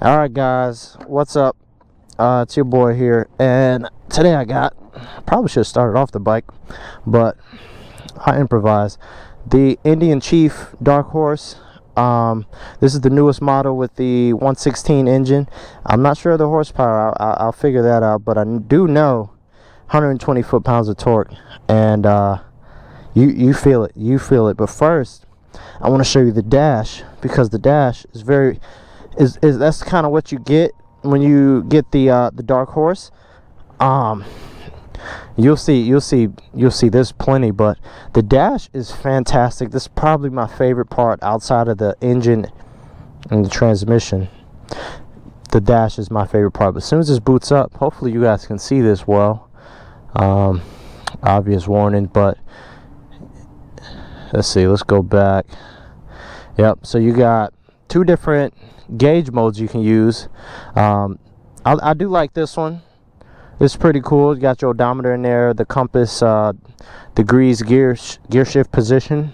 Alright guys, what's up? It's your boy here, and today probably should have started off the bike, but I improvised. The Indian Chief Darkhorse. This is the newest model with the 116 engine. I'm not sure of the horsepower, I'll figure that out, but I do know 120 foot-pounds of torque, and you feel it. But first, I want to show you the dash, because the dash is that's kind of what you get when you get the Darkhorse. You'll see there's plenty, but the dash is fantastic. This is probably my favorite part outside of the engine and the transmission. The dash is my favorite part, but as soon as this boots up, hopefully you guys can see this well. Obvious warning, but let's see, let's go back. Yep, so you got two different gauge modes you can use. I do like this one. It's pretty cool. You got your odometer in there, the compass, degrees, gear shift position,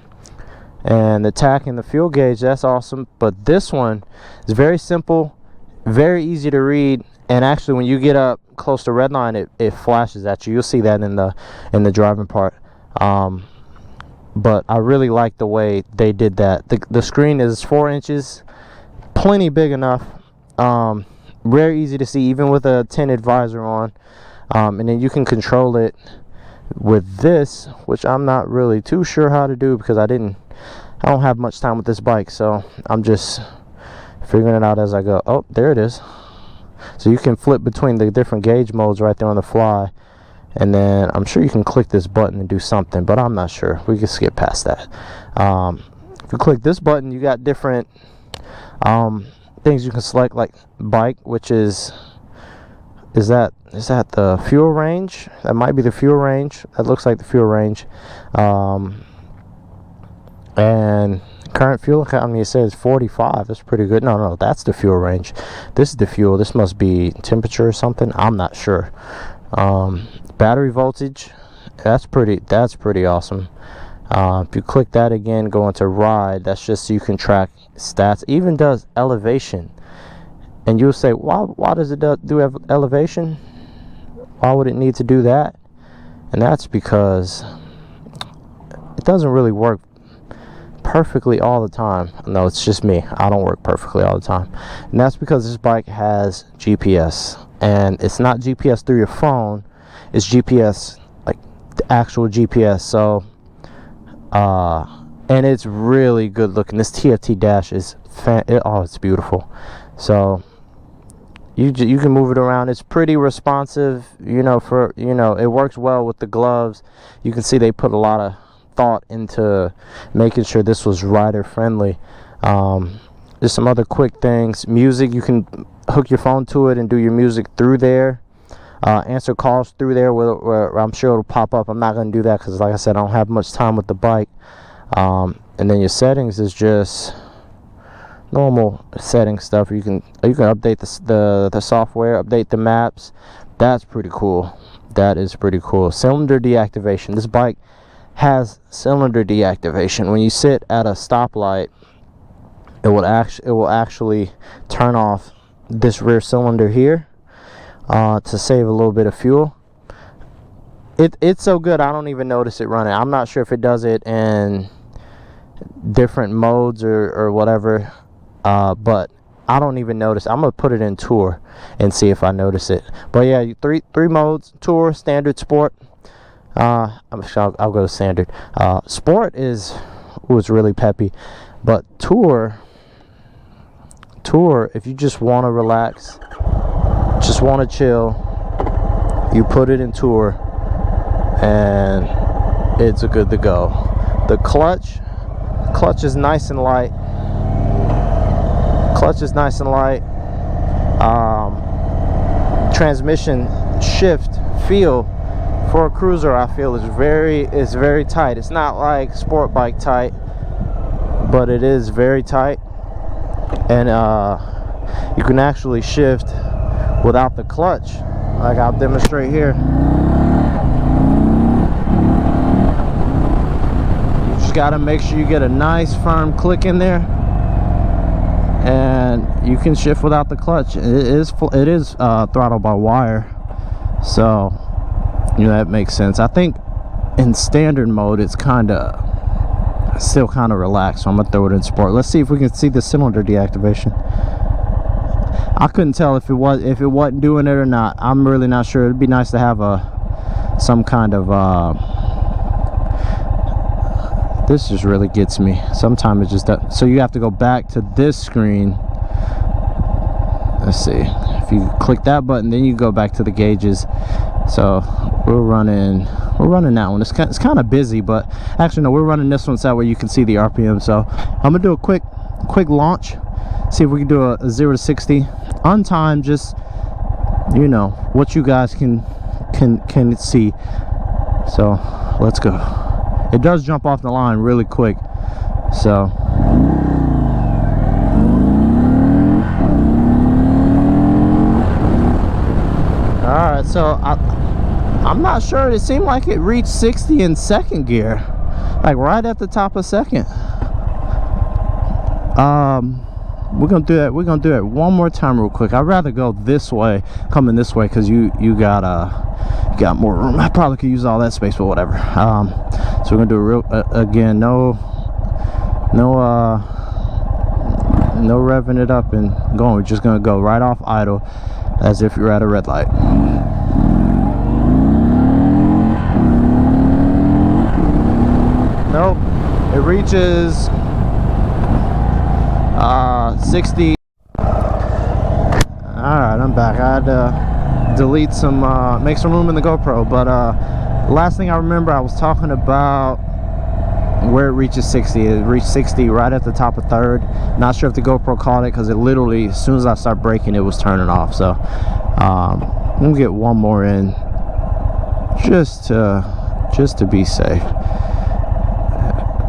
and the tach and the fuel gauge. That's awesome. But this one is very simple, very easy to read, and actually when you get up close to redline, it flashes at you. You'll see that in the driving part. But I really like the way they did that. The screen is 4 inches, plenty big enough, very easy to see even with a tinted visor on, and then you can control it with this, which I'm not really too sure how to do because I don't have much time with this bike, so I'm just figuring it out as I go. Oh, there it is. So you can flip between the different gauge modes right there on the fly, and then I'm sure you can click this button and do something, but I'm not sure. We can skip past that. If you click this button, you got different things you can select, like bike, which is that the fuel range? That might be the fuel range. That looks like the fuel range. And current fuel economy, it says 45. That's pretty good. No, that's the fuel range. This is the fuel. This must be temperature or something. I'm not sure. Battery voltage, that's pretty awesome. If you click that again, go into ride, that's just so you can track stats. Even does elevation, and you'll say, why does it do elevation? Why would it need to do that? And that's because it doesn't really work perfectly all the time. No, it's just me. I don't work perfectly all the time, and that's because this bike has GPS, and it's not GPS through your phone. It's GPS, like the actual GPS. So and it's really good looking. This TFT dash is it's beautiful. So you can move it around. It's pretty responsive, it works well with the gloves. You can see they put a lot of thought into making sure this was rider friendly. There's some other quick things. Music, you can hook your phone to it and do your music through there. Answer calls through there, where I'm sure it'll pop up. I'm not going to do that because, like I said, I don't have much time with the bike. And then your settings is just normal setting stuff. You can update the software, update the maps. That's pretty cool. That is pretty cool. Cylinder deactivation. This bike has cylinder deactivation. When you sit at a stoplight, it will actually turn off this rear cylinder here, to save a little bit of fuel. It's so good I don't even notice it running. I'm not sure if it does it in different modes or whatever, but I don't even notice. I'm gonna put it in tour and see if I notice it. But yeah, three modes: tour, standard, sport. I'll go to standard. Sport is really peppy, but tour, if you just want to relax, just want to chill, you put it in tour and it's good to go. The clutch is nice and light. Transmission shift feel for a cruiser, I feel, is very tight. It's not like sport bike tight, but it is very tight. And you can actually shift without the clutch, like I'll demonstrate here. You just got to make sure you get a nice firm click in there, and you can shift without the clutch. It is throttled by wire, so you know that makes sense. I think in standard mode it's still kind of relaxed, so I'm gonna throw it in sport. Let's see if we can see the cylinder deactivation. I couldn't tell if it wasn't doing it or not. I'm really not sure. It'd be nice to have some kind of this just really gets me. Sometimes it just does. So you have to go back to this screen. Let's see, if you click that button, then you go back to the gauges. So we're running that one. It's kind of busy, but actually no, we're running this one so that way you can see the RPM. So I'm gonna do a quick launch, see if we can do a 0 to 60 untimed, just, you know, what you guys can see. So let's go. It does jump off the line really quick, so alright. So I'm not sure. It seemed like it reached 60 in second gear, like right at the top of second. We're gonna do it one more time real quick. I'd rather go this way, coming this way, because you got more room. I probably could use all that space, but whatever. So we're gonna do a real again, no revving it up and going. We're just gonna go right off idle as if you're at a red light. Nope, it reaches 60. Alright, I'm back. I had to delete some, make some room in the GoPro, but last thing I remember, I was talking about where it reaches 60. It reached 60 right at the top of third. Not sure if the GoPro caught it, because it literally, as soon as I start braking, it was turning off. So I'm gonna get one more in just to be safe.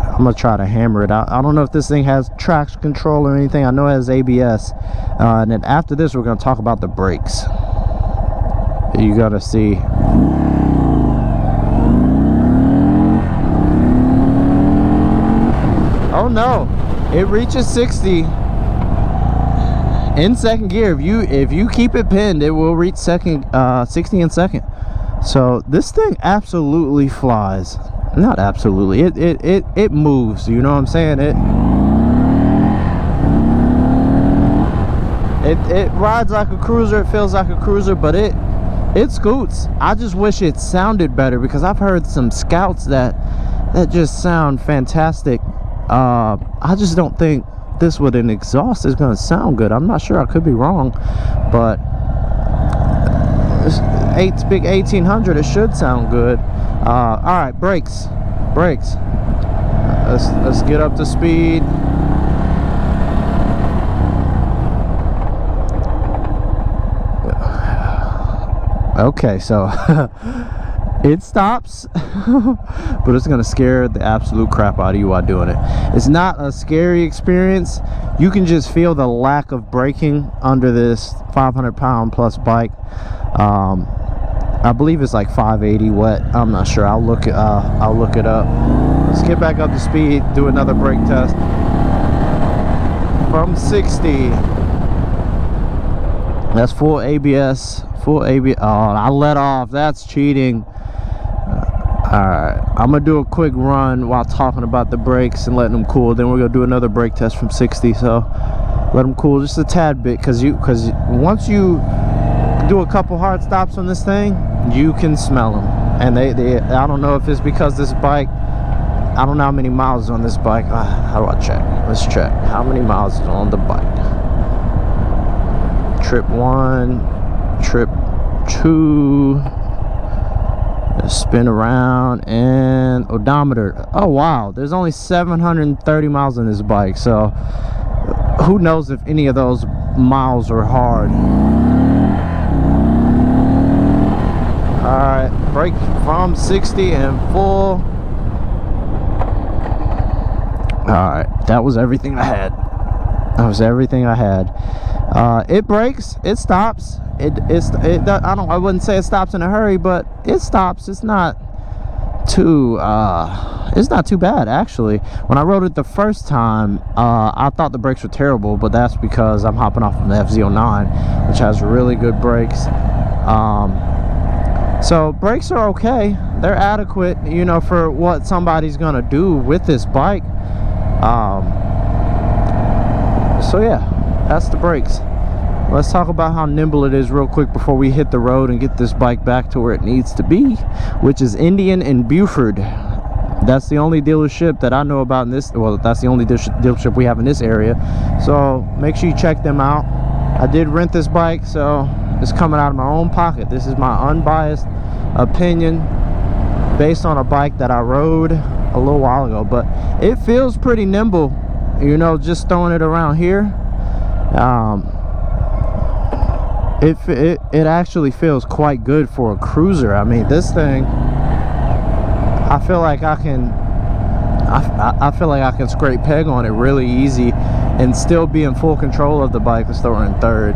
I'm gonna try to hammer it out. I don't know if this thing has traction control or anything. I know it has ABS, and then after this we're gonna talk about the brakes. You gotta see. Oh no, it reaches 60 in second gear. If you keep it pinned, it will reach 60 in second. So this thing absolutely flies. Not absolutely, it moves, you know what I'm saying? It rides like a cruiser, it feels like a cruiser, but it scoots. I just wish it sounded better, because I've heard some Scouts that just sound fantastic. I just don't think this with an exhaust is going to sound good. I'm not sure, I could be wrong, but it's big 1800, it should sound good. All right, brakes. Let's get up to speed. Okay, so it stops, but it's gonna scare the absolute crap out of you while doing it. It's not a scary experience. You can just feel the lack of braking under this 500-pound plus bike. I believe it's like 580 wet. I'm not sure. I'll look it up. Let's get back up to speed. Do another brake test from 60. That's full ABS. Full ABS. Oh, I let off. That's cheating. All right. I'm gonna do a quick run while talking about the brakes and letting them cool. Then we're gonna do another brake test from 60. So let them cool just a tad bit, because once you do a couple hard stops on this thing, you can smell them. And they I don't know if it's because this bike, I don't know how many miles is on this bike. How do I check? Let's check how many miles is on the bike. Trip 1, trip 2, spin around, and odometer. Oh wow, there's only 730 miles on this bike, so who knows if any of those miles are hard. Alright, brake from 60 and full. Alright, that was everything I had. It brakes, it stops. I wouldn't say it stops in a hurry, but it stops. It's not too it's not too bad actually. When I rode it the first time, I thought the brakes were terrible, but that's because I'm hopping off of the FZ09, which has really good brakes. So brakes are okay, they're adequate, you know, for what somebody's gonna do with this bike. So yeah, that's the brakes. Let's talk about how nimble it is real quick before we hit the road and get this bike back to where it needs to be, which is Indian and Buford. That's the only dealership that I know about in this, well, that's the only dealership we have in this area. So make sure you check them out. I did rent this bike, so it's coming out of my own pocket. This is my unbiased opinion based on a bike that I rode a little while ago, but it feels pretty nimble, you know, just throwing it around here. It actually feels quite good for a cruiser. I mean, this thing, I feel like I can scrape peg on it really easy and still be in full control of the bike. Let's throw her in third.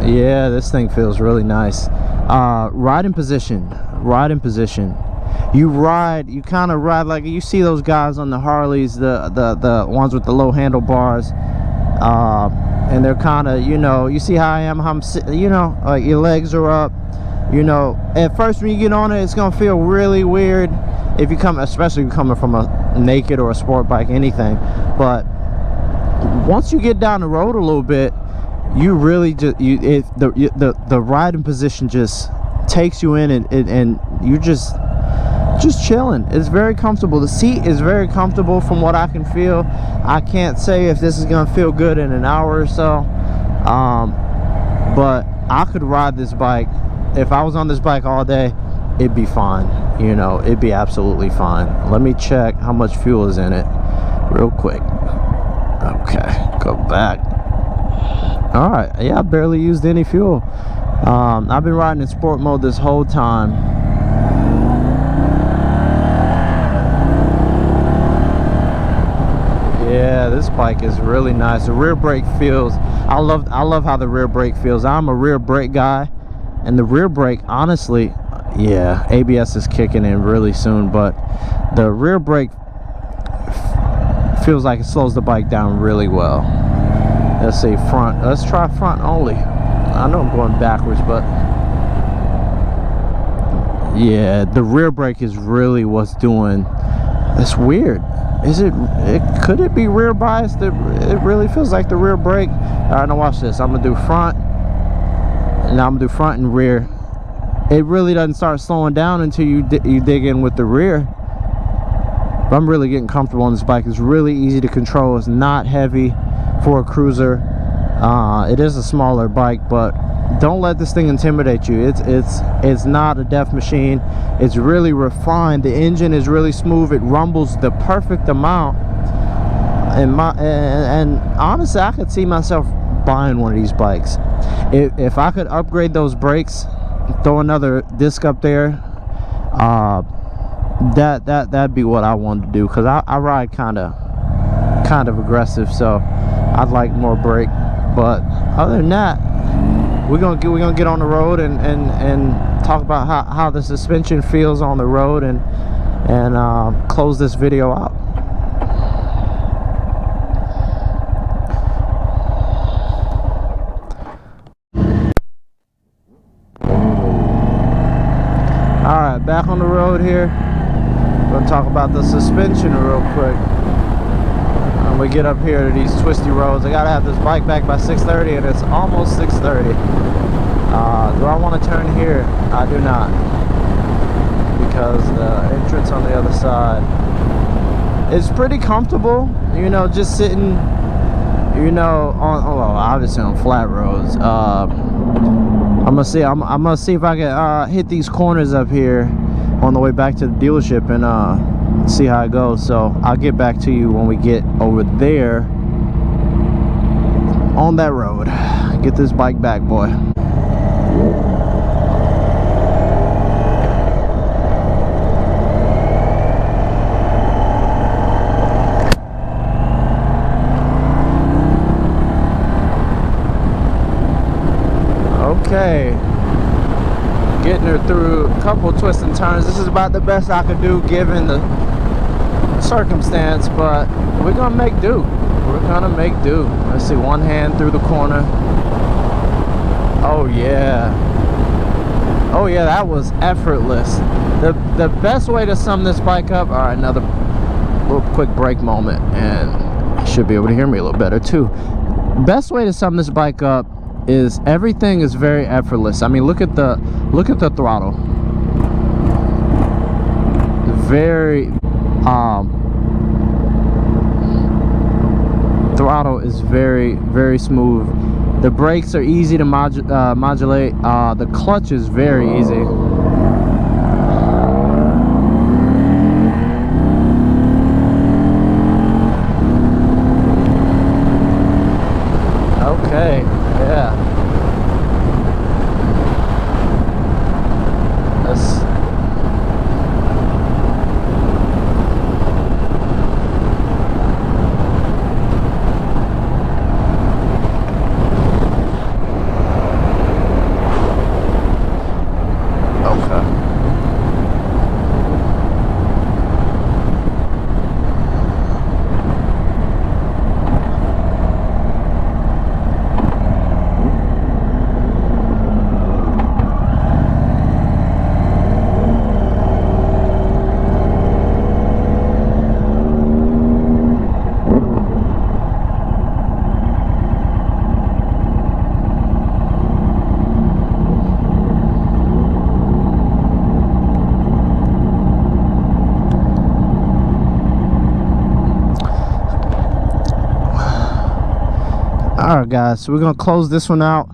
Yeah, this thing feels really nice. Riding position. You kind of ride like you see those guys on the Harleys, the ones with the low handlebars, and they're kind of, you know, you see how I am, how I'm sitting, you know, like your legs are up. You know, at first when you get on it, it's gonna feel really weird if you come, especially if you're coming from a naked or a sport bike, anything. But once you get down the road a little bit, you really just the riding position just takes you in, and you're just chilling. It's very comfortable. The seat is very comfortable from what I can feel. I can't say if this is gonna feel good in an hour or so, but I could ride this bike. If I was on this bike all day, it'd be fine. You know, it'd be absolutely fine. Let me check how much fuel is in it real quick. Okay, go back. All right, yeah, I barely used any fuel. I've been riding in sport mode this whole time. Yeah, this bike is really nice. The rear brake feels, I love how the rear brake feels. I'm a rear brake guy, and the rear brake, honestly, yeah, ABS is kicking in really soon, but the rear brake feels like it slows the bike down really well. Let's see, front. Let's try front only. I know I'm going backwards, but yeah, the rear brake is really what's doing. It's weird. Could it be rear biased? It really feels like the rear brake. All right, now watch this. I'm gonna do front, and now I'm gonna do front and rear. It really doesn't start slowing down until you dig in with the rear. But I'm really getting comfortable on this bike. It's really easy to control. It's not heavy for a cruiser. It is a smaller bike, but don't let this thing intimidate you. It's not a death machine. It's really refined. The engine is really smooth. It rumbles the perfect amount. And honestly, I could see myself buying one of these bikes. If I could upgrade those brakes, throw another disc up there, that'd be what I wanted to do, because I ride kind of aggressive, so I'd like more brake. But other than that, we're gonna get on the road and talk about how the suspension feels on the road, and close this video out. Alright, back on the road here. We're gonna talk about the suspension real quick. When we get up here to these twisty roads, I gotta have this bike back by 6:30, and it's almost 6:30. Do I want to turn here? I do not, because the entrance on the other side is pretty comfortable, you know, just sitting, you know, on, well, obviously on flat roads. I'm gonna see if I can hit these corners up here on the way back to the dealership, and see how it goes. So I'll get back to you when we get over there on that road. Get this bike back, boy. Okay, getting her through a couple twists and turns. This is about the best I could do given the circumstance, but we're gonna make do. We're gonna make do. Let's see, one hand through the corner. Oh yeah. Oh yeah, that was effortless. The best way to sum this bike up, all right, another little quick break moment, and you should be able to hear me a little better too. Best way to sum this bike up is everything is very effortless. I mean, look at the throttle. Very throttle is very smooth. The brakes are easy to modulate. The clutch is very easy. Okay, yeah. Alright guys, so we're gonna close this one out.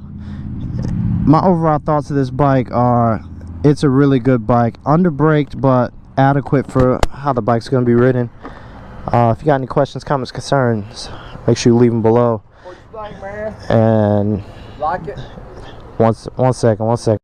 My overall thoughts of this bike are, it's a really good bike, under braked but adequate for how the bike's gonna be ridden. If you got any questions, comments, concerns, make sure you leave them below. What you think, man? And Like it? one second.